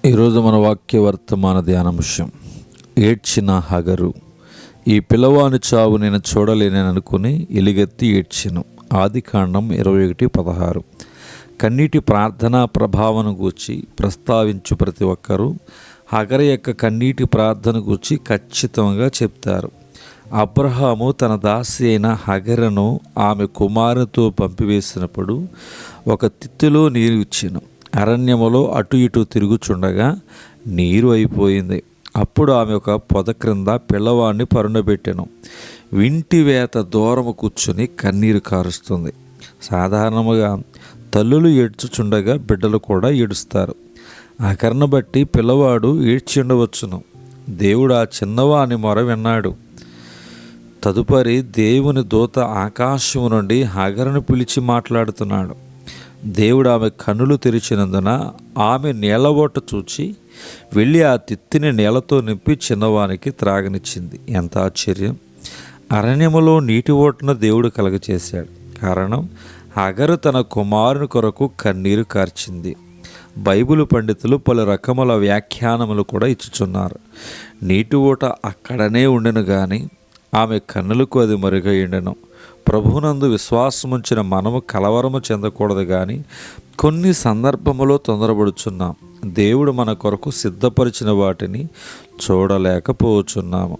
ఈరోజు మన వాక్య వర్తమాన ధ్యానాంశం ఏడ్చిన హగరు. ఈ పిల్లవాని చావు నేను చూడలేననుకుని ఎలుగెత్తి ఏడ్చెను. ఆదికాండం 21:16. కన్నీటి ప్రార్థనా ప్రభావం గూర్చి ప్రస్తావించు ప్రతి ఒక్కరూ హగరు యొక్క కన్నీటి ప్రార్థన గూర్చి ఖచ్చితంగా చెప్తారు. అబ్రహాము తన దాసి అయిన హగరును ఆమె కుమారునితో పంపివేసినప్పుడు ఒక తిత్తిలో నీరు ఇచ్చెను. అరణ్యములో అటు ఇటు తిరుగుచుండగా నీరు అయిపోయింది. అప్పుడు ఆమె ఒక పొద క్రింద పిల్లవాడిని పరుండబెట్టెను. వింటి వేత దూరము కూర్చుని కన్నీరు కారుస్తుంది. సాధారణముగా తల్లులు ఏడ్చుచుండగా బిడ్డలు కూడా ఏడుస్తారు. ఆ కర్ణ బట్టి పిల్లవాడు ఏడ్చి ఉండవచ్చును. దేవుడు ఆ చిన్నవాని మొర విన్నాడు. తదుపరి దేవుని దూత ఆకాశము నుండి హగరును పిలిచి మాట్లాడుతున్నాడు. దేవుడు ఆమె కన్నులు తెరిచినందున ఆమె నీళ్ళబొట్ట చూచి వెళ్ళి ఆ తిత్తిని నీళ్లతో నింపి చిన్నవానికి త్రాగనిచ్చింది. ఎంత ఆశ్చర్యం! అరణ్యములో నీటి ఓటను దేవుడు కలగచేశాడు. కారణం, హగరు తన కుమారుని కొరకు కన్నీరు కార్చింది. బైబిలు పండితులు పలు రకముల వ్యాఖ్యానములు కూడా ఇచ్చుచున్నారు. నీటి ఓట అక్కడనే ఉండెను గాని ఆమె కన్నులకు అది మరుగైండెను. ప్రభువునందు విశ్వాసముంచిన మనము కలవరము చెందకూడదు కానీ కొన్ని సందర్భములో తొందరపడుచున్నాం. దేవుడు మన కొరకు సిద్ధపరిచిన వాటిని చూడలేకపోతున్నాము.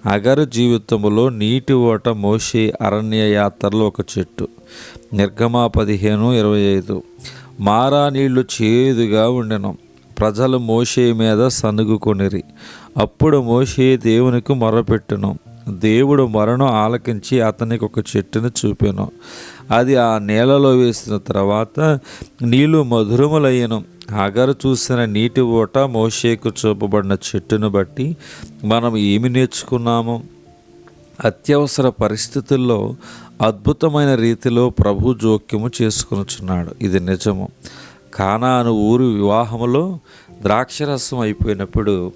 హగరు జీవితములో నీటి ఓట మోషే అరణ్య యాత్రలో ఒక చెట్టు. నిర్గమ 15:25. మారా నీళ్లు చేదుగా ఉండెను. ప్రజలు మోషే మీద సనుగుకొనిరి. అప్పుడు మోషే దేవునికి మొరపెట్టెను. దేవుడు మొరను ఆలకించి అతనికి ఒక చెట్టును చూపెను. అది ఆ నీళ్ళలో వేసిన తర్వాత నీళ్లు మధురములయ్యను. హగరు చూసిన నీటి ఓట మోషేకు చూపబడిన చెట్టును బట్టి మనం ఏమి నేర్చుకున్నాము? అత్యవసర పరిస్థితుల్లో అద్భుతమైన రీతిలో ప్రభు జోక్యము చేసుకొనుచున్నాడు. ఇది నిజము. కానాను ఊరు వివాహములో ద్రాక్షరసం అయిపోయినప్పుడు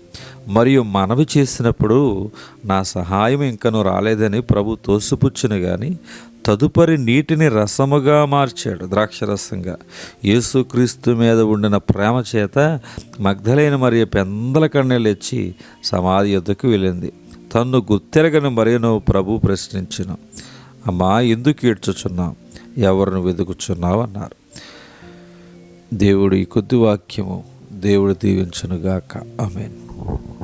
మరియు మనవి చేసినప్పుడు నా సహాయం ఇంకను రాలేదని ప్రభు తోసిపుచ్చును కానీ తదుపరి నీటిని రసముగా మార్చాడు, ద్రాక్షరసంగా. యేసుక్రీస్తు మీద ఉండిన ప్రేమ చేత మగ్దలైన మరియ పెందల కన్నెలెచ్చి సమాధి యొద్దకు వెళ్ళింది. తన్ను గుర్తెరగని మరియను ప్రభు ప్రశ్నించెను. అమ్మా, ఎందుకు ఏడ్చుచున్నావు? ఎవరిని వెతుకుచున్నావు అన్నారు. దేవుడు ఈ కొద్ది వాక్యము దేవుడు దీవించునుగాక. ఆమేన్.